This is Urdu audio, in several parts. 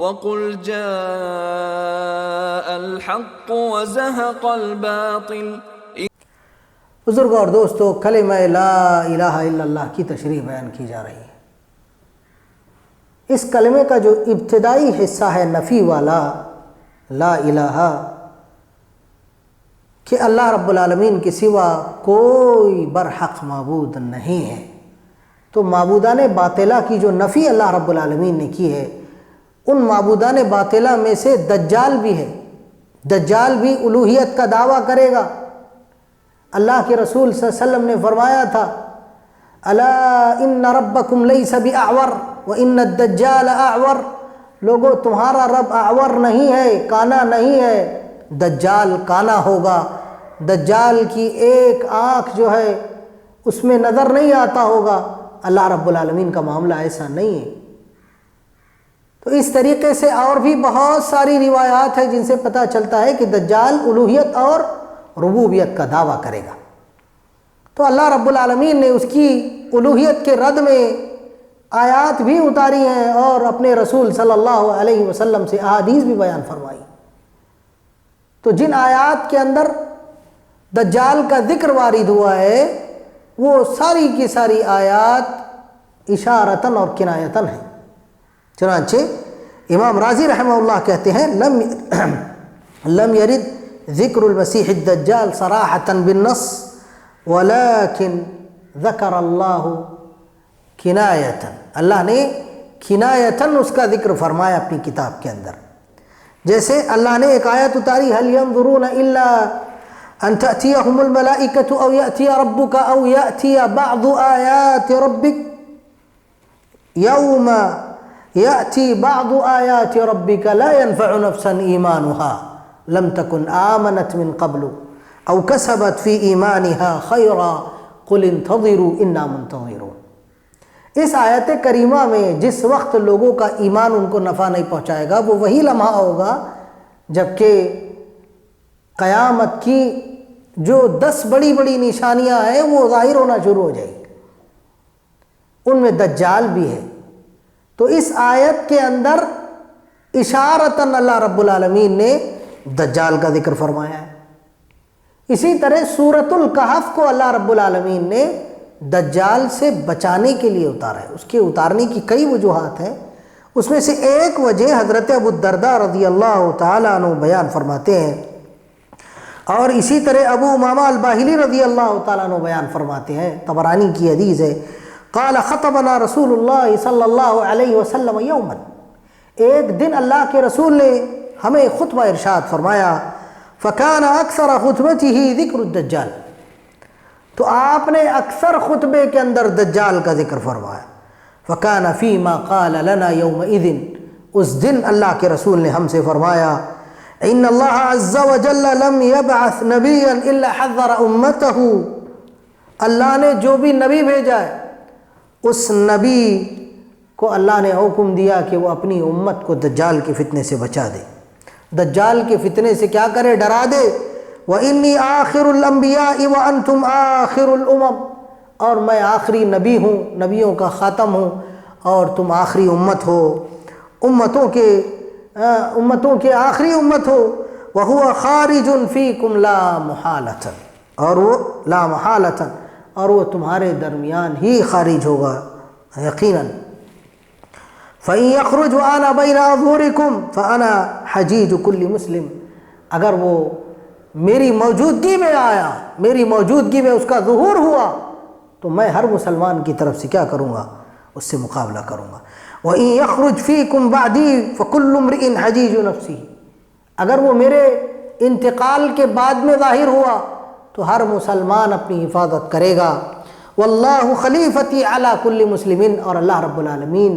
وَقُلْ جَاءَ الْحَقُّ وَزَهَقَ الْبَاطِلُ۔ بزرگ اور دوستو، کلمہ لا الہ الا اللہ کی تشریح بیان کی جا رہی ہے۔ اس کلمے کا جو ابتدائی حصہ ہے نفی والا، لا الہ، کہ اللہ رب العالمین کے سوا کوئی برحق معبود نہیں ہے، تو معبودان باطلہ کی جو نفی اللہ رب العالمین نے کی ہے، ان معبودان باطلہ میں سے دجال بھی ہے۔ دجال بھی الوہیت کا دعویٰ کرے گا۔ اللہ کے رسول صلی اللہ علیہ وسلم نے فرمایا تھا، الا ان ربکم لیس باعور وان الدجال اعور، لوگو تمہارا رب اعور نہیں ہے، کانا نہیں ہے، دجال کانا ہوگا۔ دجال کی ایک آنکھ جو ہے اس میں نظر نہیں آتا ہوگا۔ اللہ رب العالمین کا معاملہ ایسا نہیں ہے۔ تو اس طریقے سے اور بھی بہت ساری روایات ہیں جن سے پتہ چلتا ہے کہ دجال الوہیت اور ربوبیت کا دعویٰ کرے گا۔ تو اللہ رب العالمین نے اس کی الوہیت کے رد میں آیات بھی اتاری ہیں اور اپنے رسول صلی اللہ علیہ وسلم سے احادیث بھی بیان فرمائی۔ تو جن آیات کے اندر دجال کا ذکر وارد ہوا ہے، وہ ساری کی ساری آیات اشارتاً اور کنایتاً ہیں۔ چنانچہ امام راضی رحمہ اللہ کہتے ہیں، لم یرد ذکر المسیح الدجال صراحة بالنص ولكن ذکر اللہ کنایتاً، اللہ نے کنایتاً اس کا ذکر فرمایا اپنی کتاب کے اندر۔ جیسے اللہ نے ایک آیت اتاری، هل ينظرون الا ان تأتيهم الملائکة او يأتي ربك او يأتي بعض آیات ربك یوم يأتي بعض آیات ربك لا ينفع نفسا ایمانها لم تكن آمنت من قبل او کسبت في ایمانها خیرا قل انتظروا انا منتظرون۔ اس آیت کریمہ میں جس وقت لوگوں کا ایمان ان کو نفع نہیں پہنچائے گا، وہ وہی لمحہ ہوگا جبکہ قیامت کی جو 10 بڑی بڑی نشانیاں ہیں وہ ظاہر ہونا شروع ہو جائیں گی، ان میں دجال بھی ہے۔ تو اس آیت کے اندر اشارتاً اللہ رب العالمین نے دجال کا ذکر فرمایا ہے۔ اسی طرح سورۃ الکہف کو اللہ رب العالمین نے دجال سے بچانے کے لیے اتارا ہے۔ اس کے اتارنے کی کئی وجوہات ہیں، اس میں سے ایک وجہ حضرت ابو الدرداء رضی اللہ تعالیٰ عنہ بیان فرماتے ہیں، اور اسی طرح ابو امامہ الباہلی رضی اللہ تعالیٰ عنہ بیان فرماتے ہیں، طبرانی کی حدیث ہے، قال خطبنا رسول اللہ صلی اللہ علیہ وسلم یوما، ایک دن اللہ کے رسول نے ہمیں خطبہ ارشاد فرمایا، فکان اکثر خطبته ذکر الدجال، تو آپ نے اکثر خطبے کے اندر دجال کا ذکر فرمایا۔ فکان فیما قال لنا یومئذ، اس دن اللہ کے رسول نے ہم سے فرمایا، ان اللہ عز وجل لم يبعث نبیا الا حذر امته، اللہ نے جو بھی نبی بھیجا ہے اس نبی کو اللہ نے حکم دیا کہ وہ اپنی امت کو دجال کے فتنے سے بچا دے، دجال کے فتنے سے کیا کرے؟ ڈرا دے۔ وَإِنِّي آخِرُ الْأَنْبِيَاءِ وَأَنْتُمْ آخِرُ الْأُمَمِ، اور میں آخری نبی ہوں، نبیوں کا خاتم ہوں، اور تم آخری امت ہو، امتوں کے آخری امت ہو۔ وَهُوَ خَارِجٌ فِيكُمْ لَا مُحَالَةً، اور وہ لا محالةً، اور وہ تمہارے درمیان ہی خارج ہوگا یقیناً۔ فَإِن يَخْرُجْ وَأَنَا بَيْنَ أَظْهُرِكُمْ فَأَنَا حَجِيجُ كُلِّ مُسْلِمٍ، اگر وہ میری موجودگی میں آیا، میری موجودگی میں اس کا ظہور ہوا، تو میں ہر مسلمان کی طرف سے کیا کروں گا؟ اس سے مقابلہ کروں گا۔ وَإِن يَخْرُجْ فِيكُمْ بَعْدِي فَكُلُّ امْرِئٍ حَجِيجُ نَفْسِهِ، اگر وہ میرے انتقال کے بعد میں ظاہر ہوا تو ہر مسلمان اپنی حفاظت کرے گا۔ واللہ خلیفتی علی کل مسلم، اور اللہ رب العالمین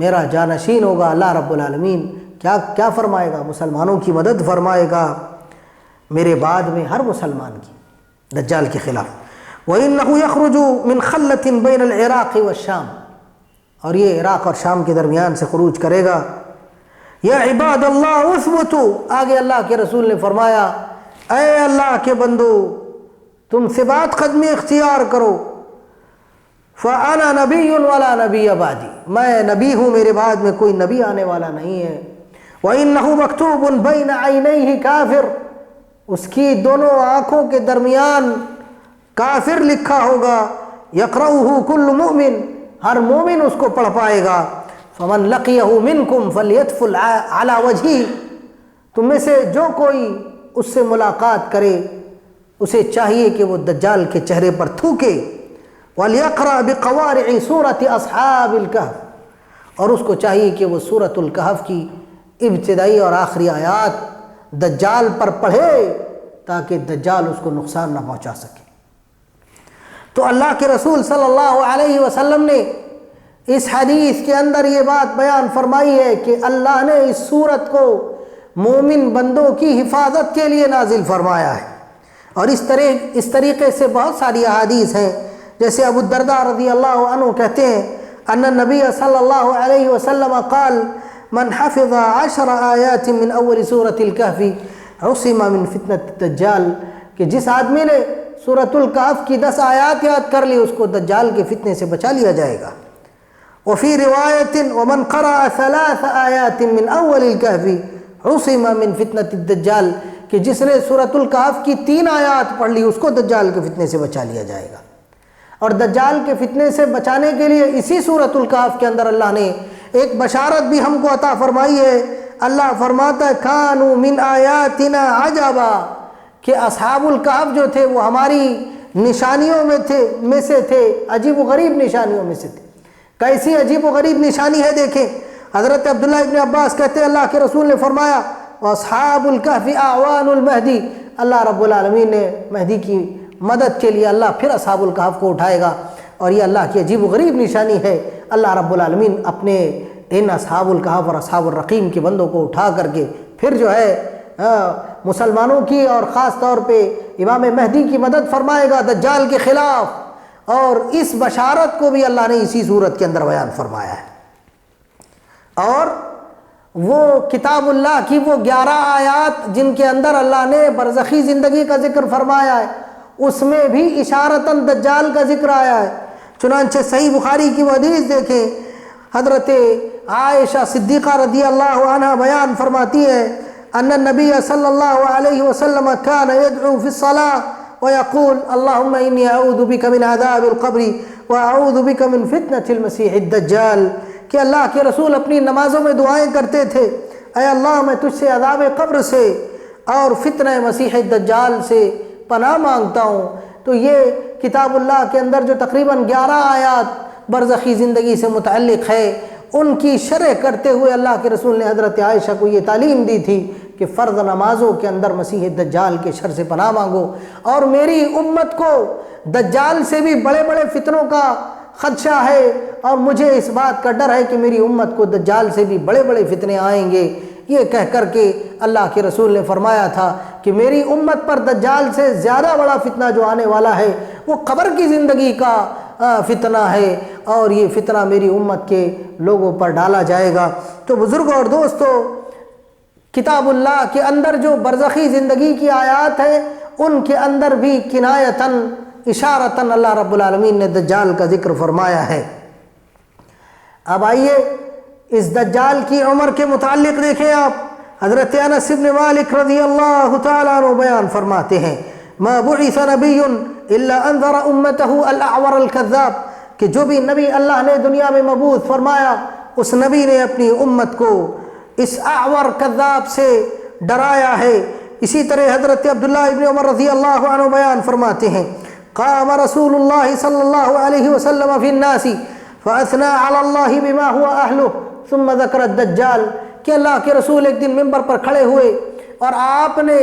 میرا جانشین ہوگا۔ اللہ رب العالمین کیا فرمائے گا؟ مسلمانوں کی مدد فرمائے گا میرے بعد میں ہر مسلمان کی، دجال کے خلاف۔ وَإِنَّهُ يَخْرُجُ مِنْ خَلَّةٍ بَيْنَ الْعِرَاقِ وَالشَّامِ، اور یہ عراق اور شام کے درمیان سے خروج کرے گا۔ یا عباد اللہ اثبتوا، آگے اللہ کے رسول نے فرمایا، اے اللہ کے بندو تم ثبات قدمی اختیار کرو۔ فَأَنَا نَبِيٌّ وَلَا نَبِيَّ بَعْدِي، میں نبی ہوں، میرے بعد میں کوئی نبی آنے والا نہیں ہے۔ وَإِنَّهُ مَكْتُوبٌ بَيْنَ عَيْنَيْهِ کافر، اس کی دونوں آنکھوں کے درمیان کافر لکھا ہوگا، يَقْرَؤُهُ كُلُّ مُؤْمِن، ہر مومن اس کو پڑھ پائے گا۔ فَمَنْ لَقِيَهُ مِنْكُمْ فَلْيَدْخُلْ عَلَى وَجْهِهِ، تم میں سے جو کوئی اس سے ملاقات کرے اسے چاہیے کہ وہ دجال کے چہرے پر تھوکے۔ وَلْيَقْرَأْ بِقَوَارِعِ سُورَةِ أَصْحَابِ الْكَهْفِ، اور اس کو چاہیے کہ وہ سورۃ الکہف کی ابتدائی اور آخری آیات دجال پر پڑھے تاکہ دجال اس کو نقصان نہ پہنچا سکے۔ تو اللہ کے رسول صلی اللہ علیہ وسلم نے اس حدیث کے اندر یہ بات بیان فرمائی ہے کہ اللہ نے اس سورت کو مومن بندوں کی حفاظت کے لیے نازل فرمایا ہے۔ اور اس طریقے سے بہت ساری احادیث ہیں، جیسے ابو الدرداء رضی اللہ عنہ کہتے ہیں ان النبی صلی اللہ علیہ وسلم قال من حفظ 10 آیات من اول سورۃ الکہف عصم من فتنة الدجال، کہ جس آدمی نے سورۃ الکہف کی 10 آیات یاد کر لی اس کو دجال کے فتنے سے بچا لیا جائے گا۔ وفی روایت ومن قرأ 3 آیات من اول الکہف عصم من فتنة الدجال، کہ جس نے سورۃ الکہف کی 3 آیات پڑھ لی اس کو دجال کے فتنے سے بچا لیا جائے گا۔ اور دجال کے فتنے سے بچانے کے لیے اسی سورۃ الکہف کے اندر اللہ نے ایک بشارت بھی ہم کو عطا فرمائی ہے۔ اللہ فرماتا ہے کانوا من آیاتنا عجبا، کہ اصحاب الکہف جو تھے وہ ہماری نشانیوں میں سے تھے، عجیب و غریب نشانیوں میں سے تھے۔ کیسی عجیب و غریب نشانی ہے دیکھیں، حضرت عبداللہ ابن عباس کہتے ہیں اللہ کے رسول نے فرمایا اصحاب الکہف اعوان المہدی، اللہ رب العالمین نے مہدی کی مدد کے لیے اللہ پھر اصحاب الکہف کو اٹھائے گا، اور یہ اللہ کی عجیب و غریب نشانی ہے۔ اللہ رب العالمین اپنے ان اصحاب الکہف اور اصحاب الرقیم کے بندوں کو اٹھا کر کے پھر جو ہے مسلمانوں کی اور خاص طور پہ امام مہدی کی مدد فرمائے گا دجال کے خلاف، اور اس بشارت کو بھی اللہ نے اسی صورت کے اندر بیان فرمایا ہے۔ اور وہ کتاب اللہ کی وہ 11 آیات جن کے اندر اللہ نے برزخی زندگی کا ذکر فرمایا ہے، اس میں بھی اشارتاً دجال کا ذکر آیا ہے۔ چنانچہ صحیح بخاری کی وہ حدیث دیکھیں، حضرت عائشہ صدیقہ رضی اللہ عنہ بیان فرماتی ہے ان النبی صلی اللہ علیہ وسلم كان يدعو في الصلاة ويقول اللهم إني أعوذ بك من عذاب القبر وأعوذ بك من فتنة المسيح الدجال، کہ اللہ کے رسول اپنی نمازوں میں دعائیں کرتے تھے، اے اللہ میں تجھ سے عذاب قبر سے اور فتنہ مسیح الدجال سے پناہ مانگتا ہوں۔ تو یہ کتاب اللہ کے اندر جو تقریباً 11 آیات برزخی زندگی سے متعلق ہے، ان کی شرح کرتے ہوئے اللہ کے رسول نے حضرت عائشہ کو یہ تعلیم دی تھی کہ فرض نمازوں کے اندر مسیح دجال کے شر سے پناہ مانگو، اور میری امت کو دجال سے بھی بڑے بڑے فتنوں کا خدشہ ہے، اور مجھے اس بات کا ڈر ہے کہ میری امت کو دجال سے بھی بڑے بڑے فتنے آئیں گے۔ یہ کہہ کر کے اللہ کے رسول نے فرمایا تھا کہ میری امت پر دجال سے زیادہ بڑا فتنہ جو آنے والا ہے وہ قبر کی زندگی کا فتنہ ہے، اور یہ فتنہ میری امت کے لوگوں پر ڈالا جائے گا۔ تو بزرگوں اور دوستو، کتاب اللہ کے اندر جو برزخی زندگی کی آیات ہیں ان کے اندر بھی کنایتاً اشارتاً اللہ رب العالمین نے دجال کا ذکر فرمایا ہے۔ اب آئیے اس دجال کی عمر کے متعلق دیکھیں آپ، حضرت انس بن مالک رضی اللہ تعالیٰ عنہ بیان فرماتے ہیں ما بعث نبی الا انذر امته الاعور الكذاب، کہ جو بھی نبی اللہ نے دنیا میں مبعوث فرمایا اس نبی نے اپنی امت کو اس اعور کذاب سے ڈرایا ہے۔ اسی طرح حضرت عبداللہ ابن عمر رضی اللہ عنہ بیان فرماتے ہیں قام رسول اللہ صلی اللہ علیہ وسلم فی الناس فاثنى علی اللہ بما هو اہلہ ثم ذکر الدجال، کہ اللہ کے رسول ایک دن ممبر پر کھڑے ہوئے اور آپ نے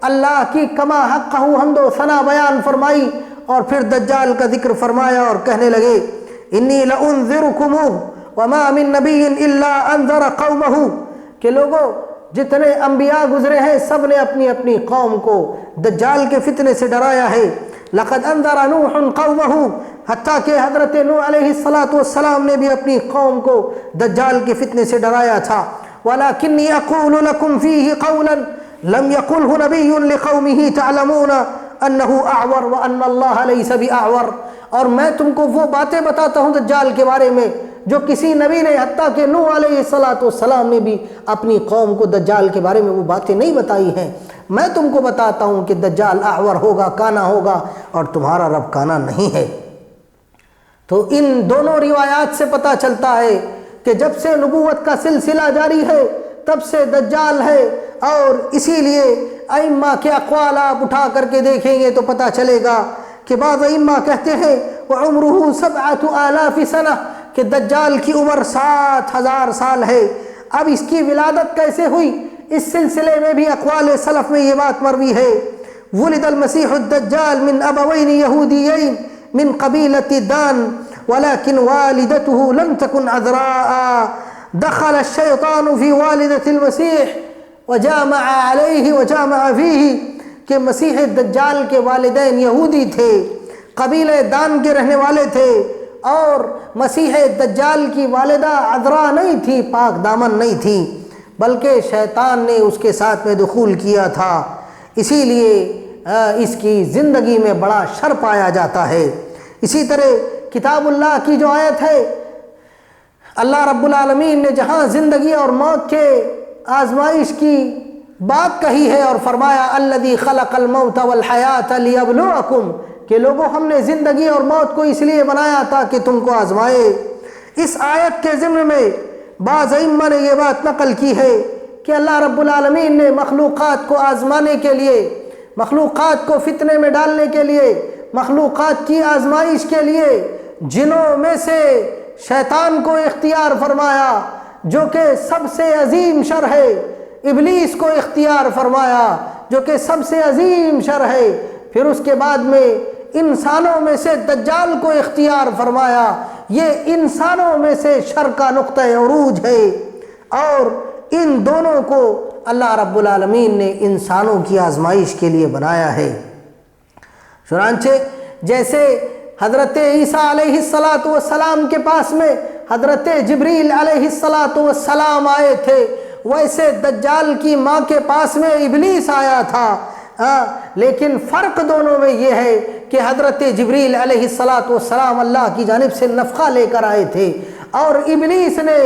اللہ کی کما حقہ حمد و ثنا بیان فرمائی، اور پھر دجال کا ذکر فرمایا اور کہنے لگے انی لانذرکم وما من نبی الا انذر قومہ، کہ لوگوں جتنے انبیاء گزرے ہیں سب نے اپنی اپنی قوم کو دجال کے فتنے سے ڈرایا ہے۔ لقد انذر نوح قومہ، حتیٰ کہ حضرت نوح علیہ السلام نے بھی اپنی قوم کو دجال کے فتنے سے ڈرایا تھا۔ وَلَكِنِّي أَقُولُ لَكُمْ فِيهِ قَوْلًا لَمْ يَقُلْهُ نَبِيٌّ لِقَوْمِهِ تَعْلَمُونَ انہ اعور وان اللہ لیس باعور، اور میں تم کو وہ باتیں بتاتا ہوں دجال کے بارے میں جو کسی نبی نے، حتیٰ کہ نوح علیہ السلام نے بھی اپنی قوم کو دجال کے بارے میں وہ باتیں نہیں بتائی ہیں۔ میں تم کو بتاتا ہوں کہ دجال اعور ہوگا، کانا ہوگا، اور تمہارا رب کانا نہیں ہے۔ تو ان دونوں روایات سے پتہ چلتا ہے کہ جب سے نبوت کا سلسلہ جاری ہے تب سے دجال ہے، اور اسی لیے ائمہ کے اقوال آپ اٹھا کر کے دیکھیں گے تو پتہ چلے گا کہ بعض ائمہ کہتے ہیں وعمرہ 7,000 سنہ، کہ دجال کی عمر 7,000 سال ہے۔ اب اس کی ولادت کیسے ہوئی، اس سلسلے میں بھی اقوال سلف میں یہ بات مروی ہے۔ ولد المسیح الدجال من ابوین یہودیین من قبیلۃ دان ولكن والدته لم تكن عذراء، دخل الشیطان فی والدۃ المسیح وجامع علیہ وجامع فیہ، کہ مسیح دجال کے والدین یہودی تھے، قبیلہ دان کے رہنے والے تھے، اور مسیح دجال کی والدہ عذراء نہیں تھی، پاک دامن نہیں تھی، بلکہ شیطان نے اس کے ساتھ میں دخول کیا تھا، اسی لیے اس کی زندگی میں بڑا شر پایا جاتا ہے۔ اسی طرح کتاب اللہ کی جو آیت ہے، اللہ رب العالمین نے جہاں زندگی اور موت کے آزمائش کی بات کہی ہے اور فرمایا الذی خلق الموت والحیات لیبلوکم، کہ لوگوں ہم نے زندگی اور موت کو اس لیے بنایا تھا کہ تم کو آزمائے۔ اس آیت کے ضمن میں بعض ائمہ نے یہ بات نقل کی ہے کہ اللہ رب العالمین نے مخلوقات کو آزمانے کے لیے، مخلوقات کو فتنے میں ڈالنے کے لیے، مخلوقات کی آزمائش کے لیے جنوں میں سے شیطان کو اختیار فرمایا جو کہ سب سے عظیم شر ہے، ابلیس کو اختیار فرمایا جو کہ سب سے عظیم شر ہے، پھر اس کے بعد میں انسانوں میں سے دجال کو اختیار فرمایا، یہ انسانوں میں سے شر کا نقطہ عروج ہے، اور ان دونوں کو اللہ رب العالمین نے انسانوں کی آزمائش کے لیے بنایا ہے۔ چنانچہ جیسے حضرت عیسیٰ علیہ السلام کے پاس میں حضرت جبریل علیہ السلام آئے تھے، ویسے دجال کی ماں کے پاس میں ابلیس آیا تھا، لیکن فرق دونوں میں یہ ہے کہ حضرت جبریل علیہ السلام اللہ کی جانب سے نفخہ لے کر آئے تھے، اور ابلیس نے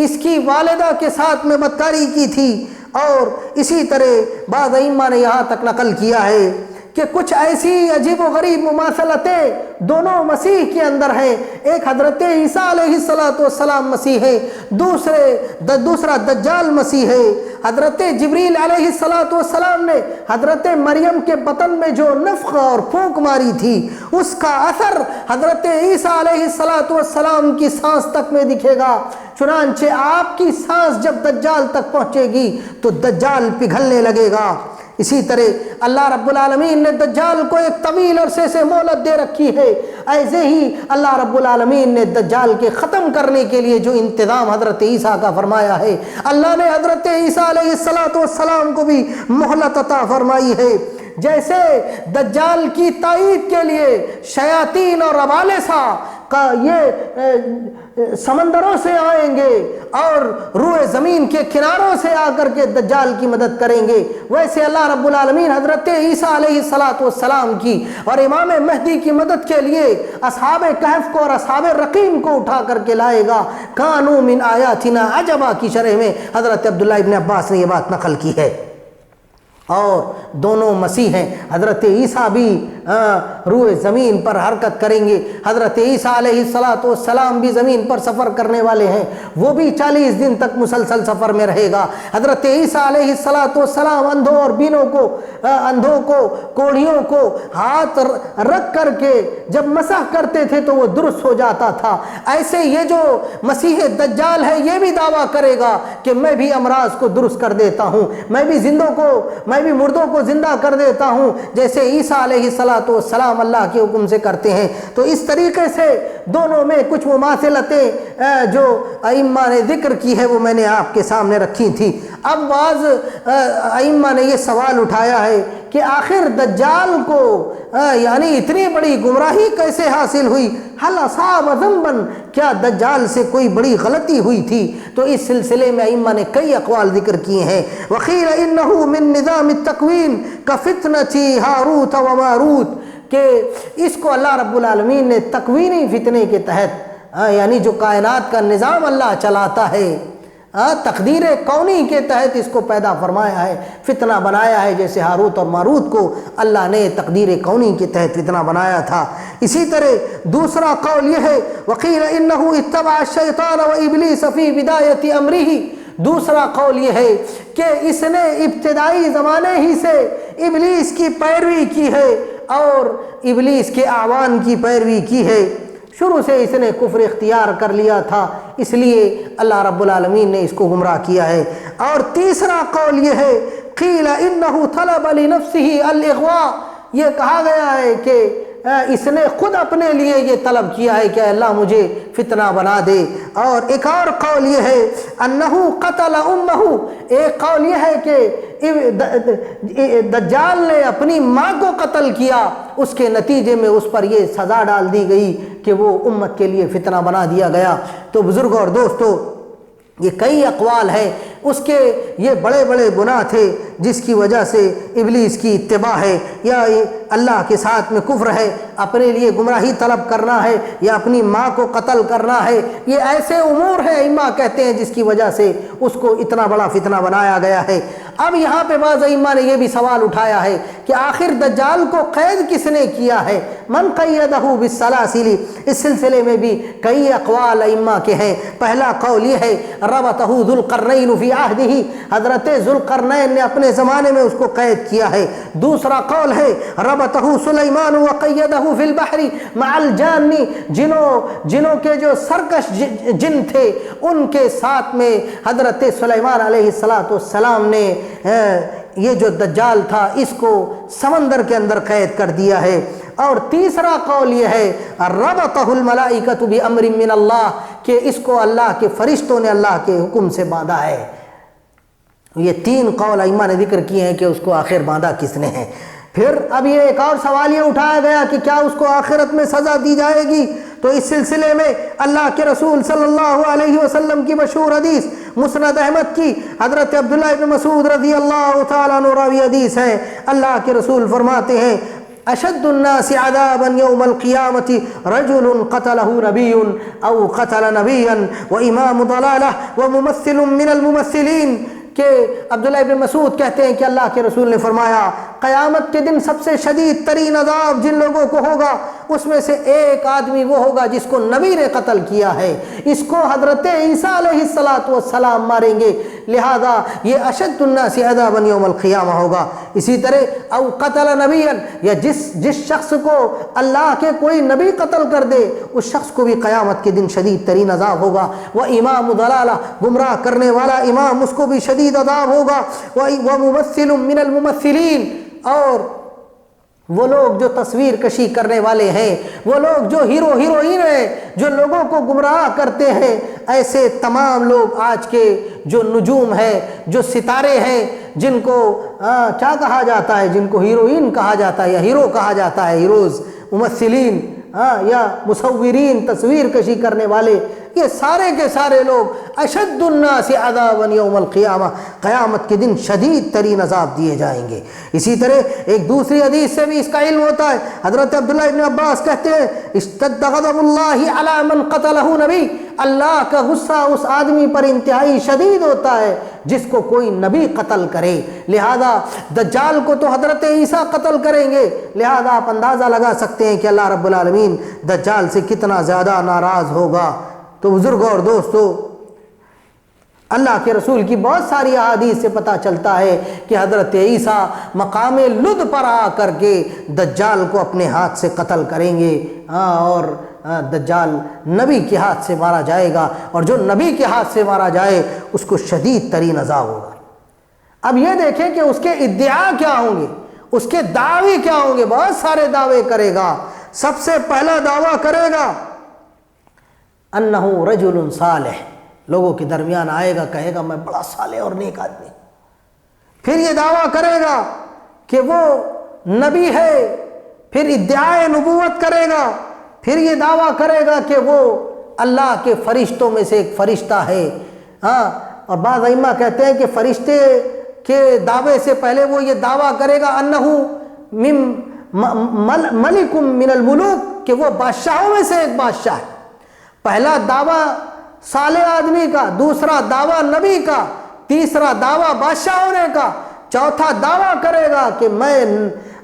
اس کی والدہ کے ساتھ میں بدکاری کی تھی۔ اور اسی طرح بعض ائمہ نے یہاں تک نقل کیا ہے کہ کچھ ایسی عجیب و غریب مماثلتیں دونوں مسیح کے اندر ہیں، ایک حضرت عیسیٰ علیہ السلام مسیح ہے، دوسرا دجال مسیح ہے۔ حضرت جبریل علیہ السلام نے حضرت مریم کے بطن میں جو نفخ اور پھونک ماری تھی اس کا اثر حضرت عیسیٰ علیہ السلام کی سانس تک میں دکھے گا، چنانچہ آپ کی سانس جب دجال تک پہنچے گی تو دجال پگھلنے لگے گا۔ اسی طرح اللہ رب العالمین نے دجال کو ایک طویل عرصے سے مہلت دے رکھی ہے، ایسے ہی اللہ رب العالمین نے دجال کے ختم کرنے کے لیے جو انتظام حضرت عیسیٰ کا فرمایا ہے، اللہ نے حضرت عیسیٰ علیہ السلام کو بھی مہلت عطا فرمائی ہے۔ جیسے دجال کی تائید کے لیے شیاطین اور ابالسہ کا یہ سمندروں سے آئیں گے اور روئے زمین کے کناروں سے آ کر کے دجال کی مدد کریں گے، ویسے اللہ رب العالمین حضرت عیسیٰ علیہ السلام کی اور امام مہدی کی مدد کے لیے اصحاب کہف کو اور اصحاب رقیم کو اٹھا کر کے لائے گا۔ کانوا من آیاتنا عجبا کی شرح میں حضرت عبداللہ ابن عباس نے یہ بات نقل کی ہے۔ اور دونوں مسیح ہیں، حضرت عیسیٰ بھی روئے زمین پر حرکت کریں گے، حضرت عیسیٰ علیہ السلام بھی زمین پر سفر کرنے والے ہیں، وہ بھی 40 دن تک مسلسل سفر میں رہے گا۔ حضرت عیسیٰ علیہ السلام اندھوں اور بینوں کو، اندھوں کو، کوڑھیوں کو ہاتھ رکھ کر کے جب مسح کرتے تھے تو وہ درست ہو جاتا تھا۔ ایسے یہ جو مسیح دجال ہے یہ بھی دعویٰ کرے گا کہ میں بھی امراض کو درست کر دیتا ہوں، میں بھی مردوں کو زندہ کر دیتا ہوں، جیسے عیسیٰ علیہ السلام اللہ کے حکم سے کرتے ہیں۔ تو اس طریقے سے دونوں میں کچھ مماثلتیں جو ائمہ نے ذکر کی ہے وہ میں نے آپ کے سامنے رکھی تھی۔ اب بعض ائمہ نے یہ سوال اٹھایا ہے کہ آخر دجال کو یعنی اتنی بڑی گمراہی کیسے حاصل ہوئی؟ حل اصاب ذنبا، کیا دجال سے کوئی بڑی غلطی ہوئی تھی؟ تو اس سلسلے میں ائمہ نے کئی اقوال ذکر کیے ہیں۔ وقیل انہ من نظام التکوین کفتنۃ ہاروت و ماروت، کہ اس کو اللہ رب العالمین نے تکوینی فتنے کے تحت، یعنی جو کائنات کا نظام اللہ چلاتا ہے، تقدیر کونی کے تحت اس کو پیدا فرمایا ہے، فتنہ بنایا ہے، جیسے ہاروت اور ماروت کو اللہ نے تقدیر کونی کے تحت فتنہ بنایا تھا۔ اسی طرح دوسرا قول یہ ہے، وقیل انہ اتبع الشیطان و ابلیس فی بدایت امرہ، دوسرا قول یہ ہے کہ اس نے ابتدائی زمانے ہی سے ابلیس کی پیروی کی ہے اور ابلیس کے اعوان کی پیروی کی ہے، شروع سے اس نے کفر اختیار کر لیا تھا، اس لیے اللہ رب العالمین نے اس کو گمراہ کیا ہے۔ اور تیسرا قول یہ ہے، قیل انہ طلب لنفسہ الاغواء، یہ کہا گیا ہے کہ اس نے خود اپنے لیے یہ طلب کیا ہے کہ اللہ مجھے فتنہ بنا دے۔ اور ایک اور قول یہ ہے انہ قتل امہ، ایک قول یہ ہے کہ دجال نے اپنی ماں کو قتل کیا، اس کے نتیجے میں اس پر یہ سزا ڈال دی گئی کہ وہ امت کے لیے فتنہ بنا دیا گیا۔ تو بزرگوں اور دوستو، یہ کئی اقوال ہیں، اس کے یہ بڑے بڑے گناہ تھے جس کی وجہ سے ابلیس کی اتباع ہے، یا اللہ کے ساتھ میں کفر ہے، اپنے لیے گمراہی طلب کرنا ہے، یا اپنی ماں کو قتل کرنا ہے، یہ ایسے امور ہیں ائمہ کہتے ہیں جس کی وجہ سے اس کو اتنا بڑا فتنہ بنایا گیا ہے۔ اب یہاں پہ بعض ائمہ نے یہ بھی سوال اٹھایا ہے کہ آخر دجال کو قید کس نے کیا ہے؟ من قیدہ بالسلاسل، اس سلسلے میں بھی کئی اقوال ائمہ کے ہیں۔ پہلا قول یہ ہے ربطہ ذو القرنین فی عہدہ، حضرت ذو القرنین نے اپنے زمانے میں اس کو قید کیا ہے۔ دوسرا قول ہے ربطہ سلیمان وقیدہ فی البحر مع الجان، جنوں کے جو سرکش جن تھے ان کے ساتھ میں حضرت سلیمان علیہ السلام نے یہ جو دجال تھا اس کو سمندر کے اندر قید کر دیا ہے۔ اور تیسرا قول یہ ہے ربطہ الملائکۃ بامر من اللہ، کہ اس کو اللہ کے فرشتوں نے اللہ کے حکم سے باندھا ہے۔ یہ تین قول ائمہ نے ذکر کیے ہیں کہ اس کو آخر باندھا کس نے ہے۔ پھر اب یہ ایک اور سوال یہ اٹھایا گیا کہ کیا اس کو آخرت میں سزا دی جائے گی؟ تو اس سلسلے میں اللہ کے رسول صلی اللہ علیہ وسلم کی مشہور حدیث مسند احمد کی، حضرت عبداللہ ابن مسعود رضی اللہ تعالیٰ عنہ راوی حدیث ہے، اللہ کے رسول فرماتے ہیں اشد الناس عذابا یوم القیامت رجل قتلہ نبی او قتل نبیا وامام ضلالہ وممثل من الممثلین، کہ عبداللہ ابن مسعود کہتے ہیں کہ اللہ کے رسول نے فرمایا قیامت کے دن سب سے شدید ترین عذاب جن لوگوں کو ہوگا اس میں سے ایک آدمی وہ ہوگا جس کو نبی نے قتل کیا ہے، اس کو حضرت عیسیٰ علیہ السلام ماریں گے، لہذا یہ اشد الناس عذابا یوم القیامہ ہوگا۔ اسی طرح او قتل نبیا، یا جس شخص کو اللہ کے کوئی نبی قتل کر دے اس شخص کو بھی قیامت کے دن شدید ترین عذاب ہوگا۔ وہ امام ضلالہ، گمراہ کرنے والا امام، اس کو بھی شدید عذاب ہوگا۔ وممثل من الممثلین، اور وہ لوگ جو تصویر کشی کرنے والے ہیں، وہ لوگ جو ہیرو ہیروئن ہیں، جو لوگوں کو گمراہ کرتے ہیں، ایسے تمام لوگ آج کے جو نجوم ہیں، جو ستارے ہیں، جن کو کیا کہا جاتا ہے، جن کو ہیروئن کہا جاتا ہے یا ہیرو کہا جاتا ہے، ہیروز، ممثلین یا مصورین، تصویر کشی کرنے والے، یہ سارے کے سارے لوگ اشد الناس عذابا یوم القیامہ، قیامت کے دن شدید ترین عذاب دیے جائیں گے۔ اسی طرح ایک دوسری حدیث سے بھی اس کا علم ہوتا ہے، حضرت عبداللہ ابن عباس کہتے ہیں اشتد غضب اللہ علی من قتلہ نبی، اللہ کا غصہ اس آدمی پر انتہائی شدید ہوتا ہے جس کو کوئی نبی قتل کرے، لہذا دجال کو تو حضرت عیسیٰ قتل کریں گے، لہذا آپ اندازہ لگا سکتے ہیں کہ اللہ رب العالمین دجال سے کتنا زیادہ ناراض ہوگا۔ تو بزرگوں اور دوستو، اللہ کے رسول کی بہت ساری احادیث سے پتہ چلتا ہے کہ حضرت عیسیٰ مقام لد پر آ کر کے دجال کو اپنے ہاتھ سے قتل کریں گے، اور دجال نبی کے ہاتھ سے مارا جائے گا، اور جو نبی کے ہاتھ سے مارا جائے اس کو شدید ترین عذاب ہوگا۔ اب یہ دیکھیں کہ اس کے ادعا کیا ہوں گے، اس کے دعوے کیا ہوں گے، بہت سارے دعوے کرے گا۔ سب سے پہلا دعویٰ کرے گا انہ رجل صالح، لوگوں کے درمیان آئے گا، کہے گا میں بڑا صالح اور نیک آدمی۔ پھر یہ دعویٰ کرے گا کہ وہ نبی ہے، پھر ادعائے نبوت کرے گا، پھر یہ دعویٰ کرے گا کہ وہ اللہ کے فرشتوں میں سے ایک فرشتہ ہے۔ اور بعض ائمہ کہتے ہیں کہ فرشتے کے دعوے سے پہلے وہ یہ دعویٰ کرے گا انہو ملک من الملوک، کہ وہ بادشاہوں میں سے ایک بادشاہ ہے۔ پہلا دعویٰ صالح آدمی کا، دوسرا دعویٰ نبی کا، تیسرا دعویٰ بادشاہ ہونے کا، چوتھا دعویٰ کرے گا کہ میں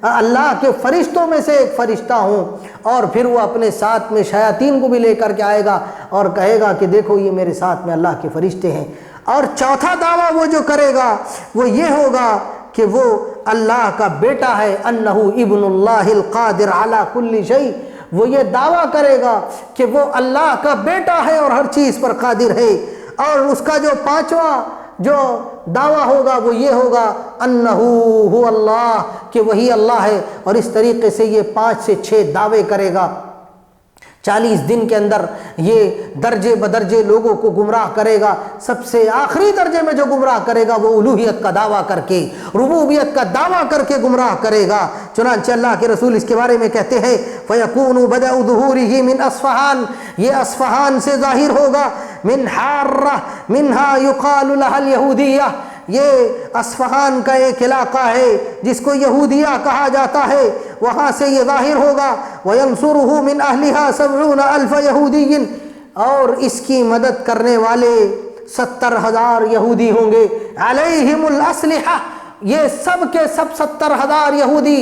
اللہ کے فرشتوں میں سے ایک فرشتہ ہوں، اور پھر وہ اپنے ساتھ میں شیاطین کو بھی لے کر کے آئے گا اور کہے گا کہ دیکھو یہ میرے ساتھ میں اللہ کے فرشتے ہیں۔ اور چوتھا دعویٰ وہ جو کرے گا وہ یہ ہوگا کہ وہ اللہ کا بیٹا ہے، انہو ابن اللہ القادر علی کل شیء، وہ یہ دعویٰ کرے گا کہ وہ اللہ کا بیٹا ہے اور ہر چیز پر قادر ہے۔ اور اس کا جو پانچواں جو دعویٰ ہوگا وہ یہ ہوگا انہو هو اللہ، کہ وہی اللہ ہے۔ اور اس طریقے سے یہ 5 سے 6 دعوے کرے گا۔ 40 دن کے اندر یہ درجے بدرجے لوگوں کو گمراہ کرے گا۔ سب سے آخری درجے میں جو گمراہ کرے گا وہ الوہیت کا دعویٰ کر کے، ربوبیت کا دعویٰ کر کے گمراہ کرے گا۔ چنانچہ اللہ کے رسول اس کے بارے میں کہتے ہیں فَيَكُونُ بَدَأُ ظُهُورِهِ مِنْ أَصْفَهَانَ، یہ اصفہان سے ظاہر ہوگا، من حارہ منہا یقال لها اليہودیہ، یہ اصفہان کا ایک علاقہ ہے جس کو یہودیہ کہا جاتا ہے، وہاں سے یہ ظاہر ہوگا۔ وَيَنْصُرُهُ مِنْ أَهْلِهَا 70,000 یہودی، اور اس کی مدد کرنے والے 70,000 یہودی ہوں گے۔ علیہم الاسلحہ، یہ سب کے سب 70,000 یہودی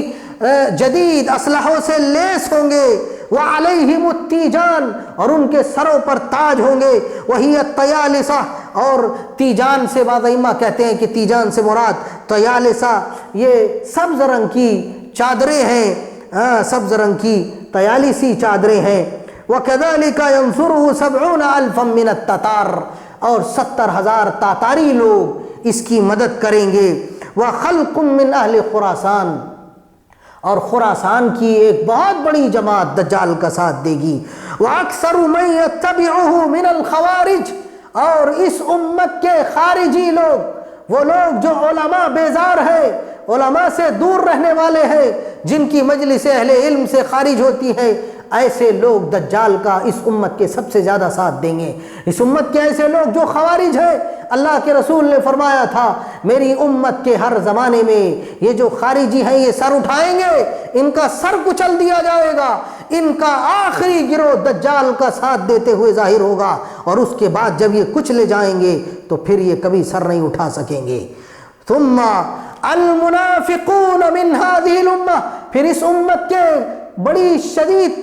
جدید اسلحوں سے لیس ہوں گے۔ وعلیہم التیجان، اور ان کے سروں پر تاج ہوں گے۔ وہی الطیالسہ، اور تیجان سے بعض ائمہ کہتے ہیں کہ تیجان سے مراد طیالسہ، یہ سبز رنگ کی چادریں ہیں، سبز رنگ کی طیالسی چادریں ہیں۔ وَكَذَلِكَ يَنْصُرُهُ 70,000 مِنَ التَّتَارِ، اور 70,000 تاتاری لوگ اس کی مدد کریں گے۔ وَخَلْقٌ مِّنْ أَهْلِ خُرَاسَان، اور خراسان کی ایک بہت بڑی جماعت دجال کا ساتھ دے گی۔ وَأَكْثَرُ مَن يَتَّبِعُهُ مِنَ الْخَوَارِجِ، اور اس امت کے خارجی لوگ، وہ لوگ جو علماء بیزار ہیں، علماء سے دور رہنے والے ہیں، جن کی مجلس اہل علم سے خارج ہوتی ہے، ایسے لوگ دجال کا اس امت کے سب سے زیادہ ساتھ دیں گے۔ اس امت کے ایسے لوگ جو خوارج ہیں، اللہ کے رسول نے فرمایا تھا میری امت کے ہر زمانے میں یہ جو خارجی ہیں یہ سر اٹھائیں گے، ان کا سر کچل دیا جائے گا، ان کا آخری گروہ دجال کا ساتھ دیتے ہوئے ظاہر ہوگا، اور اس کے بعد جب یہ کچلے جائیں گے تو پھر یہ کبھی سر نہیں اٹھا سکیں گے۔ ثم المنافقون من هذه الامہ، پھر اس امت کے بڑی شدید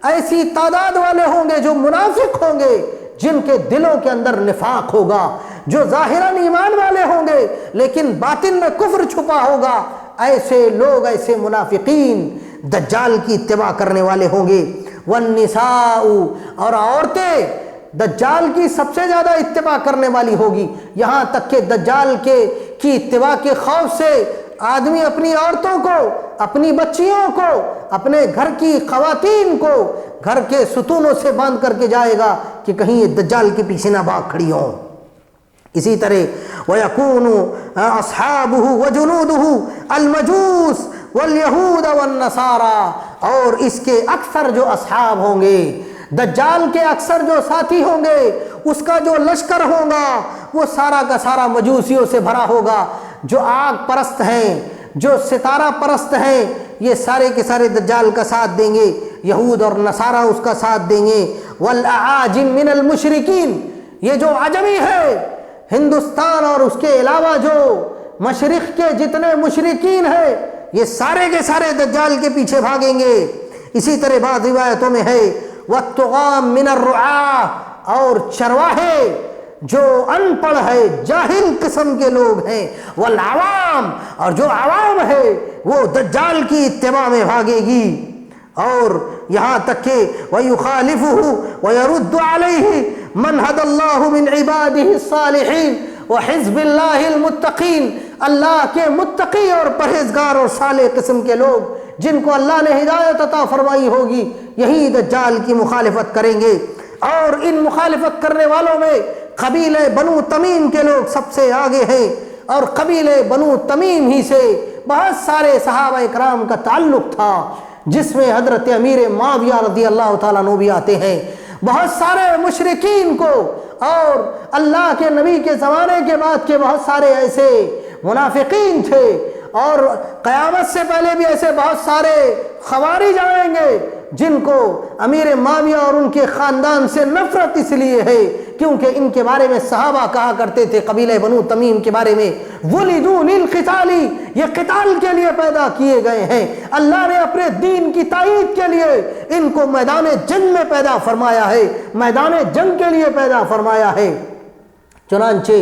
ایسی تعداد والے ہوں گے جو منافق ہوں گے، جن کے دلوں کے اندر نفاق ہوگا، جو ظاہراً ایمان والے ہوں گے لیکن باطن میں کفر چھپا ہوگا۔ ایسے لوگ، ایسے منافقین دجال کی اتباع کرنے والے ہوں گے۔ والنساء، اور عورتیں دجال کی سب سے زیادہ اتباع کرنے والی ہوگی، یہاں تک کہ دجال کی اتباع کے خوف سے آدمی اپنی عورتوں کو، اپنی بچیوں کو، اپنے گھر کی خواتین کو گھر کے ستونوں سے باندھ کر کے جائے گا کہ کہیں یہ دجال کے پیچھے نہ بھاگ کھڑی ہوں۔ اسی طرح وَيَكُونُ أَصْحَابُهُ وَجُنُودُهُ الْمَجُوسَ وَالْيَهُودَ وَالنَّصَارَى، اور اس کے اکثر جو اصحاب ہوں گے، دجال کے اکثر جو ساتھی ہوں گے، اس کا جو لشکر ہوگا وہ سارا کا سارا مجوسیوں سے بھرا ہوگا۔ جو آگ پرست ہیں، جو ستارہ پرست ہیں، یہ سارے کے سارے دجال کا ساتھ دیں گے، یہود اور نصارہ اس کا ساتھ دیں گے۔ وَالْأَعَاجِمْ مِنَ الْمُشْرِكِينَ، یہ جو عجمی ہے، ہندوستان اور اس کے علاوہ جو مشرق کے جتنے مشرکین ہیں، یہ سارے کے سارے دجال کے پیچھے بھاگیں گے۔ اسی طرح بعض روایتوں میں ہے وَالطُّغَامْ مِنَ الرُّعَاةِ، اور چرواہے جو ان پڑھ ہے، جاہل قسم کے لوگ ہیں۔ والعوام، اور جو عوام ہے وہ دجال کی اتباع میں بھاگے گی۔ اور یہاں تک کہ وَيُخَالِفُهُ وَيَرُدُّ عَلَيْهِ مَنْ هَدَى اللَّهُ مِنْ عِبَادِهِ الصَّالِحِينَ وَحِزْبِ اللَّهِ الْمُتَّقِينَ، اللہ کے متقی اور پرہیزگار اور صالح قسم کے لوگ جن کو اللہ نے ہدایت عطا فرمائی ہوگی، یہی دجال کی مخالفت کریں گے۔ اور ان مخالفت کرنے والوں میں قبیلہ بنو تمیم کے لوگ سب سے آگے ہیں، اور قبیلہ بنو تمیم ہی سے بہت سارے صحابہ اکرام کا تعلق تھا۔ جس میں حضرت امیر معاویہ رضی اللہ تعالیٰ عنہ بھی آتے ہیں۔ بہت سارے مشرکین کو اور اللہ کے نبی کے زمانے کے بعد کے بہت سارے ایسے منافقین تھے، اور قیامت سے پہلے بھی ایسے بہت سارے خوارج آئیں گے جن کو امیر معاویہ اور ان کے خاندان سے نفرت اس لیے ہے کیونکہ ان کے بارے میں صحابہ کہا کرتے تھے، قبیلہ بنو تمیم کے بارے میں، وَلِدُوا لِلْقِتَالِ، یہ قتال کے لیے پیدا کیے گئے ہیں، اللہ نے اپنے دین کی تائید کے لیے ان کو میدان جنگ میں پیدا فرمایا ہے، میدان جنگ کے لیے پیدا فرمایا ہے۔ چنانچہ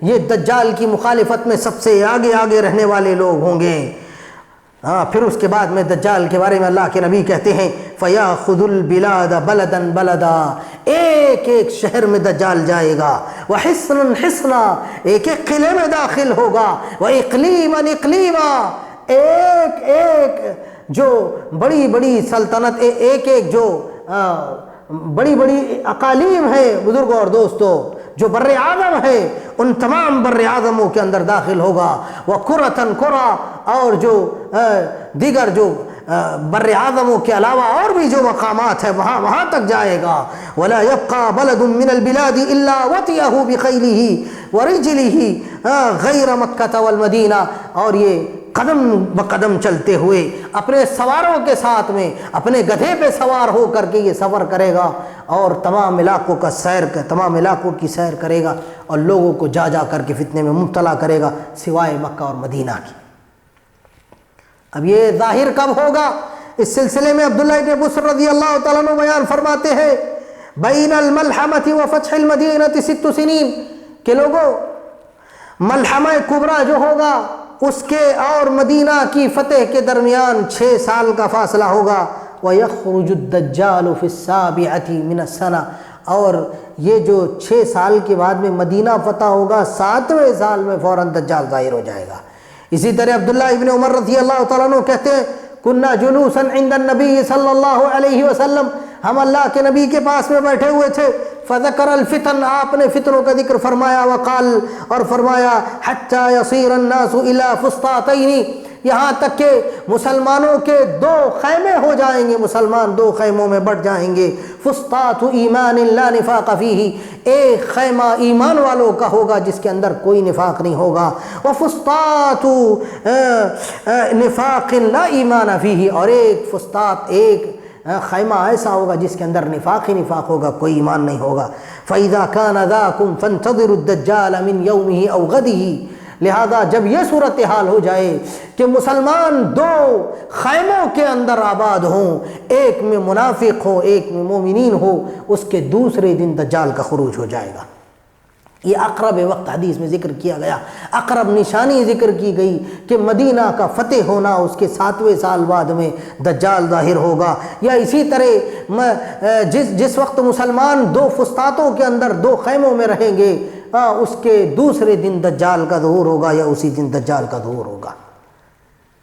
یہ دجال کی مخالفت میں سب سے آگے رہنے والے لوگ ہوں گے۔ پھر اس کے بعد میں دجال کے بارے میں اللہ کے نبی کہتے ہیں فَيَأْخُذُ الْبِلَادَ بَلَدًا بَلَدًا، ایک ایک شہر میں دجال جائے گا، وَحِصْنًا حِصْنًا، ایک ایک قلعے میں داخل ہوگا، وَإِقْلِيمًا إِقْلِيمًا، ایک ایک جو بڑی بڑی سلطنت، ایک ایک جو بڑی بڑی اقالیم ہے بزرگوں اور دوستوں، جو بر اعظم ہے، ان تمام بر اعظموں کے اندر داخل ہوگا، وَقُرَةً قُرَى، اور جو دیگر جو بر اعظموں کے علاوہ اور بھی جو مقامات ہیں وہاں تک جائے گا۔ وَلَا يَبْقَى بَلَدٌ مِّنَ الْبِلَادِ إِلَّا وَطِيَهُ بِخَيْلِهِ وَرِجْلِهِ غَيْرَ مَكَّةَ وَالْمَدِينَةِ، اور یہ قدم بقدم چلتے ہوئے اپنے سواروں کے ساتھ میں اپنے گدھے پہ سوار ہو کر کے یہ سفر کرے گا، اور تمام علاقوں کی سیر کرے گا، اور لوگوں کو جا کر کے فتنے میں مبتلا کرے گا سوائے مکہ اور مدینہ کی۔ اب یہ ظاہر کب ہوگا؟ اس سلسلے میں عبداللہ ابن بصر رضی اللہ تعالیٰ عنہ بیان فرماتے ہیں بین الملحمۃ وفتح المدینہ 6 سنین، کہ لوگوں ملحمہ کبریٰ جو ہوگا اس کے اور مدینہ کی فتح کے درمیان 6 سال کا فاصلہ ہوگا۔ وَيَخْرُجُ الدَّجَّالُ فِي السَّابِعَةِ مِنَ السَّنَةِ، اور یہ جو 6 سال کے بعد میں مدینہ فتح ہوگا، 7ویں سال میں فوراً دجال ظاہر ہو جائے گا۔ اسی طرح عبداللہ ابن عمر رضی اللہ تعالیٰ عنہ کہتے ہیں کُنَّا جُلُوسًا عِنْدَ النَّبِيِّ صلی اللہ علیہ وسلم، ہم اللہ کے نبی کے پاس میں بیٹھے ہوئے تھے، فَذَكَرَ الْفِتَنَ، آپ نے فتنوں کا ذکر فرمایا، وقال، اور فرمایا حَتَّى يَصِيرَ النَّاسُ إِلَى فُسْطَاطَيْنِ، یہاں تک کہ مسلمانوں کے 2 خیمے ہو جائیں گے، مسلمان 2 خیموں میں بٹ جائیں گے۔ فسطاط ایمان لا نفاق فیہ، ایک خیمہ ایمان والوں کا ہوگا جس کے اندر کوئی نفاق نہیں ہوگا، وفسطاط نفاق لا ایمان فیہ، اور ایک فسطاط، ایک خیمہ ایسا ہوگا جس کے اندر نفاق ہی نفاق ہوگا، کوئی ایمان نہیں ہوگا۔ فَإِذَا كَانَ ذَاكُمْ فَانْتَظِرُوا الدَّجَّالَ مِنْ يَوْمِهِ أَوْ غَدِهِ، لہذا جب یہ صورتحال ہو جائے کہ مسلمان 2 خیموں کے اندر آباد ہوں، ایک میں منافق ہو ایک میں مومنین ہو، اس کے دوسرے دن دجال کا خروج ہو جائے گا۔ یہ اقرب وقت حدیث میں ذکر کیا گیا، اقرب نشانی ذکر کی گئی کہ مدینہ کا فتح ہونا، اس کے 7ویں سال بعد میں دجال ظاہر ہوگا۔ یا اسی طرح جس وقت مسلمان 2 فسطاطوں کے اندر 2 خیموں میں رہیں گے، اس کے دوسرے دن دجال کا ظہور ہوگا، یا اسی دن دجال کا ظہور ہوگا۔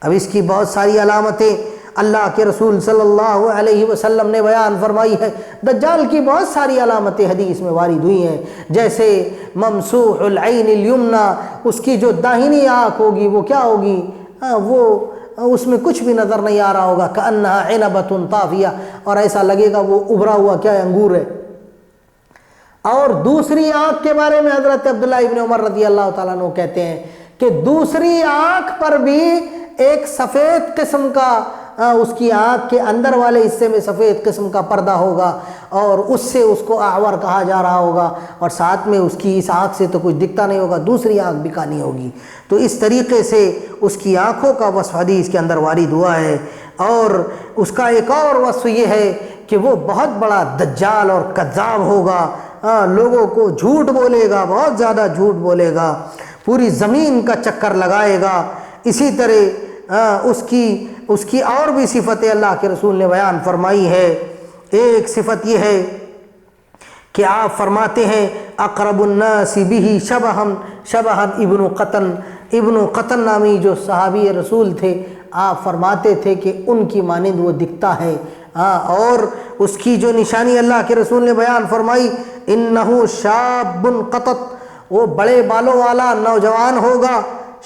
اب اس کی بہت ساری علامتیں اللہ کے رسول صلی اللہ علیہ وسلم نے بیان فرمائی ہے۔ دجال کی بہت ساری علامتیں حدیث میں وارد ہوئی ہیں، جیسے ممسوح العین الیمنی، اس کی جو داہنی آنکھ ہوگی وہ کیا ہوگی؟ وہ اس میں کچھ بھی نظر نہیں آ رہا ہوگا، کأنہا عنبۃ طافیہ، اور ایسا لگے گا وہ ابھرا ہوا کیا ہے، انگور ہے۔ اور دوسری آنکھ کے بارے میں حضرت عبداللہ ابن عمر رضی اللہ تعالیٰ عنہ کہتے ہیں کہ دوسری آنکھ پر بھی ایک سفید قسم کا، اس کی آنکھ کے اندر والے حصے میں سفید قسم کا پردہ ہوگا، اور اس سے اس کو اعور کہا جا رہا ہوگا، اور ساتھ میں اس کی اس آنکھ سے تو کچھ دکھتا نہیں ہوگا، دوسری آنکھ بکانی ہوگی۔ تو اس طریقے سے اس کی آنکھوں کا وصف حدیث کے اندر وارد ہوا ہے۔ اور اس کا ایک اور وصف یہ ہے کہ وہ بہت بڑا دجال اور کذاب ہوگا، لوگوں کو جھوٹ بولے گا، بہت زیادہ جھوٹ بولے گا، پوری زمین کا چکر لگائے گا۔ اسی طرح اس کی اور بھی صفتیں اللہ کے رسول نے بیان فرمائی ہے۔ ایک صفت یہ ہے کہ آپ فرماتے ہیں اقرب الناس به شبہا ابن قطن نامی جو صحابی رسول تھے، آپ فرماتے تھے کہ ان کی مانند وہ دکھتا ہے۔ اور اس کی جو نشانی اللہ کے رسول نے بیان فرمائی، انہو شاب قطط، وہ بڑے بالوں والا نوجوان ہوگا،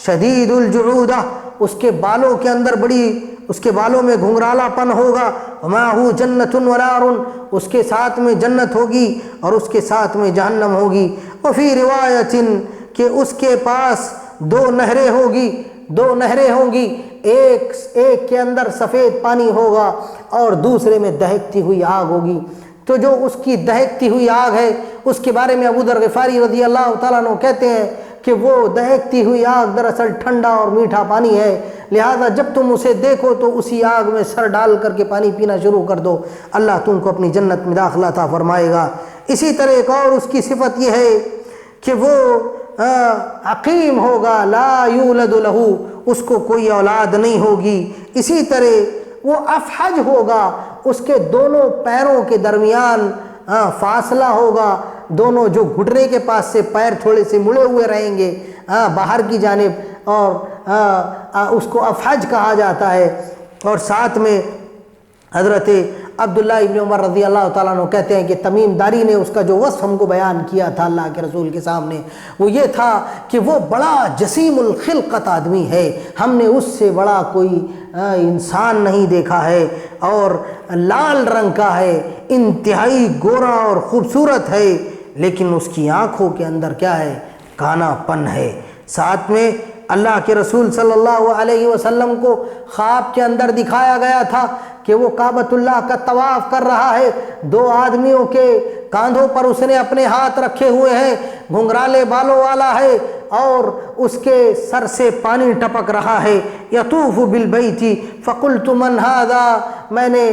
شدید الجعودہ، اس کے بالوں کے اندر اس کے بالوں میں گھنگرالا پن ہوگا، وَمَعَهُ جَنَّةٌ وَنَارٌ، اس کے ساتھ میں جنت ہوگی اور اس کے ساتھ میں جہنم ہوگی۔ وفی روایت کہ اس کے پاس دو نہریں ہوں گی، ایک کے اندر سفید پانی ہوگا اور دوسرے میں دہکتی ہوئی آگ ہوگی۔ تو جو اس کی دہکتی ہوئی آگ ہے اس کے بارے میں ابو ذر غفاری رضی اللہ تعالیٰ عنہ کہتے ہیں کہ وہ دہکتی ہوئی آگ دراصل ٹھنڈا اور میٹھا پانی ہے، لہذا جب تم اسے دیکھو تو اسی آگ میں سر ڈال کر کے پانی پینا شروع کر دو، اللہ تم کو اپنی جنت میں داخلہ عطا فرمائے گا۔ اسی طرح ایک اور اس کی صفت یہ ہے کہ وہ عقیم ہوگا، لا یولد لہ، اس کو کوئی اولاد نہیں ہوگی۔ اسی طرح وہ افحج ہوگا، اس کے دونوں پیروں کے درمیان فاصلہ ہوگا، دونوں جو گھٹنے کے پاس سے پیر تھوڑے سے مڑے ہوئے رہیں گے باہر کی جانب، اور اس کو افحج کہا جاتا ہے۔ اور ساتھ میں حضرت عبداللہ ابن عمر رضی اللہ تعالیٰ عنہ کہتے ہیں کہ تمیم داری نے اس کا جو وصف ہم کو بیان کیا تھا اللہ کے رسول کے سامنے، وہ یہ تھا کہ وہ بڑا جسیم الخلقت آدمی ہے، ہم نے اس سے بڑا کوئی انسان نہیں دیکھا ہے، اور لال رنگ کا ہے، انتہائی گورا اور خوبصورت ہے، لیکن اس کی آنکھوں کے اندر کیا ہے؟ کانا پن ہے۔ ساتھ میں اللہ کے رسول صلی اللہ علیہ وسلم کو خواب کے اندر دکھایا گیا تھا کہ وہ کعبۃ اللہ کا طواف کر رہا ہے، دو آدمیوں کے کاندھوں پر اس نے اپنے ہاتھ رکھے ہوئے ہیں، گھنگرالے بالوں والا ہے اور اس کے سر سے پانی ٹپک رہا ہے۔ یطوف بالبیت فقلت من ھذا، میں نے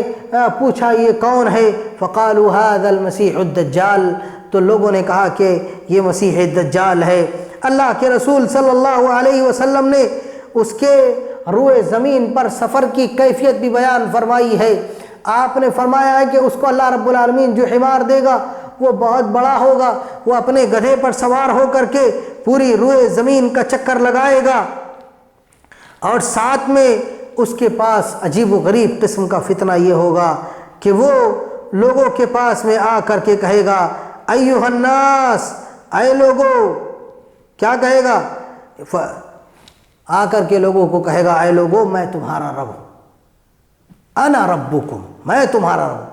پوچھا یہ کون ہے؟ فقالوا ھذا المسیح الدجال، تو لوگوں نے کہا کہ یہ مسیح دجال ہے۔ اللہ کے رسول صلی اللہ علیہ وسلم نے اس کے روئے زمین پر سفر کی کیفیت بھی بیان فرمائی ہے۔ آپ نے فرمایا ہے کہ اس کو اللہ رب العالمین جو حمار دے گا وہ بہت بڑا ہوگا، وہ اپنے گدھے پر سوار ہو کر کے پوری روئے زمین کا چکر لگائے گا، اور ساتھ میں اس کے پاس عجیب و غریب قسم کا فتنہ یہ ہوگا کہ وہ لوگوں کے پاس میں آ کر کے کہے گا ایھا الناس، اے لوگو، کیا کہے گا؟ آ کر کے لوگوں کو کہے گا اے لوگو میں تمہارا رب ہوں، انا ربکم، میں تمہارا رب ہوں،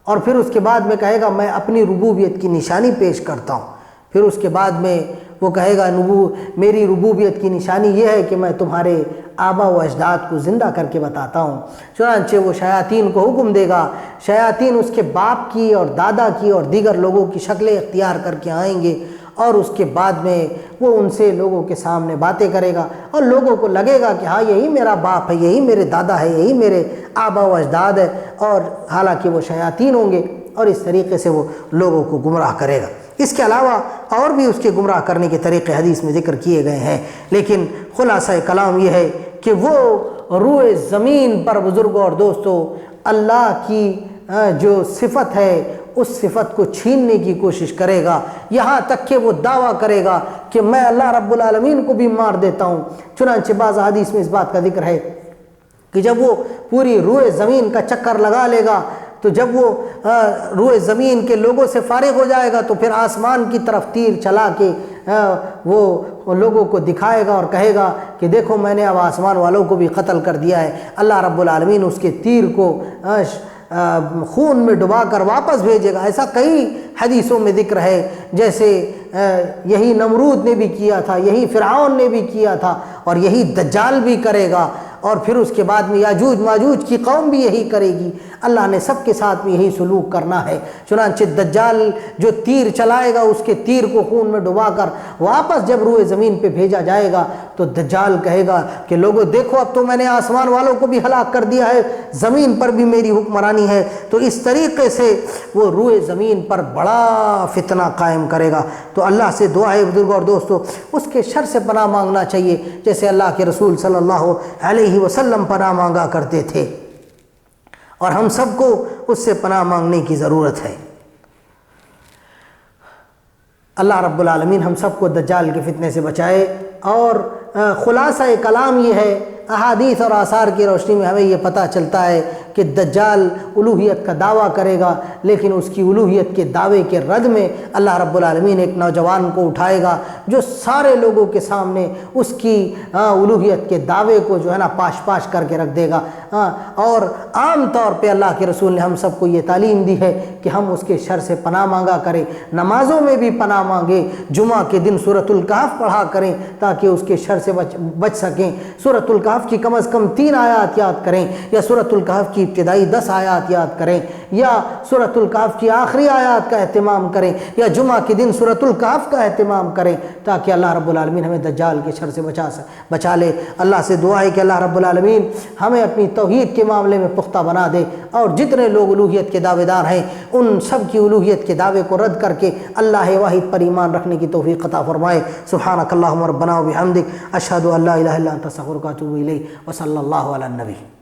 اور پھر اس کے بعد میں کہے گا میں اپنی ربوبیت کی نشانی پیش کرتا ہوں۔ پھر اس کے بعد میں وہ کہے گا میری ربوبیت کی نشانی یہ ہے کہ میں تمہارے آبا و اجداد کو زندہ کر کے بتاتا ہوں۔ چنانچہ وہ شیاطین کو حکم دے گا، شیاطین اس کے باپ کی اور دادا کی اور دیگر لوگوں کی شکلیں اختیار کر کے آئیں گے، اور اس کے بعد میں وہ ان سے لوگوں کے سامنے باتیں کرے گا، اور لوگوں کو لگے گا کہ ہاں یہی میرا باپ ہے، یہی میرے دادا ہے، یہی میرے آبا و اجداد ہے، اور حالانکہ وہ شیاطین ہوں گے، اور اس طریقے سے وہ لوگوں کو گمراہ کرے گا۔ اس کے علاوہ اور بھی اس کے گمراہ کرنے کے طریقے حدیث میں ذکر کیے گئے ہیں، لیکن خلاصہ کلام یہ ہے کہ وہ روئے زمین پر بزرگوں اور دوستوں اللہ کی جو صفت ہے اس صفت کو چھیننے کی کوشش کرے گا، یہاں تک کہ وہ دعویٰ کرے گا کہ میں اللہ رب العالمین کو بھی مار دیتا ہوں۔ چنانچہ بعض حدیث میں اس بات کا ذکر ہے کہ جب وہ پوری روئے زمین کا چکر لگا لے گا، تو جب وہ روئے زمین کے لوگوں سے فارغ ہو جائے گا تو پھر آسمان کی طرف تیر چلا کے وہ لوگوں کو دکھائے گا اور کہے گا کہ دیکھو میں نے اب آسمان والوں کو بھی قتل کر دیا ہے۔ اللہ رب العالمین اس کے تیر کو خون میں ڈبا کر واپس بھیجے گا۔ ایسا کئی حدیثوں میں ذکر ہے، جیسے یہی نمرود نے بھی کیا تھا، یہی فرعون نے بھی کیا تھا، اور یہی دجال بھی کرے گا، اور پھر اس کے بعد میں یاجوج ماجوج کی قوم بھی یہی کرے گی۔ اللہ نے سب کے ساتھ میں یہی سلوک کرنا ہے۔ چنانچہ دجال جو تیر چلائے گا اس کے تیر کو خون میں ڈبا کر واپس جب روئے زمین پہ بھیجا جائے گا تو دجال کہے گا کہ لوگوں دیکھو اب تو میں نے آسمان والوں کو بھی ہلاک کر دیا ہے، زمین پر بھی میری حکمرانی ہے۔ تو اس طریقے سے وہ روئے زمین پر بڑا فتنہ قائم کرے گا۔ تو اللہ سے دعا ہے بزرگوں اور دوستوں، اس کے شر سے پناہ مانگنا چاہیے، جیسے اللہ کے رسول صلی اللہ علیہ وسلم پناہ مانگا کرتے تھے، اور ہم سب کو اس سے پناہ مانگنے کی ضرورت ہے۔ اللہ رب العالمین ہم سب کو دجال کے فتنے سے بچائے۔ اور خلاصہ کلام یہ ہے، احادیث اور آثار کی روشنی میں ہمیں یہ پتہ چلتا ہے کہ دجال الوہیت کا دعویٰ کرے گا، لیکن اس کی الوہیت کے دعوے کے رد میں اللہ رب العالمین ایک نوجوان کو اٹھائے گا جو سارے لوگوں کے سامنے اس کی الوہیت کے دعوے کو جو ہے نا پاش کر کے رکھ دے گا۔ اور عام طور پہ اللہ کے رسول نے ہم سب کو یہ تعلیم دی ہے کہ ہم اس کے شر سے پناہ مانگا کریں، نمازوں میں بھی پناہ مانگیں، جمعہ کے دن سورۃ الکہف پڑھا کریں تاکہ اس کے شر سے بچ سکیں، سورۃ الکہف کی کم از کم 3 آیات یاد کریں، یا سورۃ الکہف کی ابتدائی 10 آیات یاد کریں، یا سورۃ الکہف کی آخری آیات کا اہتمام کریں، یا جمعہ کے دن سورۃ الکہف کا اہتمام کریں تاکہ اللہ رب العالمین ہمیں دجال کے شر سے بچا لے۔ اللہ سے دعا ہے کہ اللہ رب العالمین ہمیں اپنی توحید کے معاملے میں پختہ بنا دے، اور جتنے لوگ الوہیت کے دعوے دار ہیں ان سب کی الوہیت کے دعوے کو رد کر کے اللہ واحد پر ایمان رکھنے کی توفیق عطا فرمائے۔ سبحانک اللہم ربنا و بحمدک، اشہد ان لا الہ الا انت استغفرک و اتوب الیک، وصلی اللہ علی النبی۔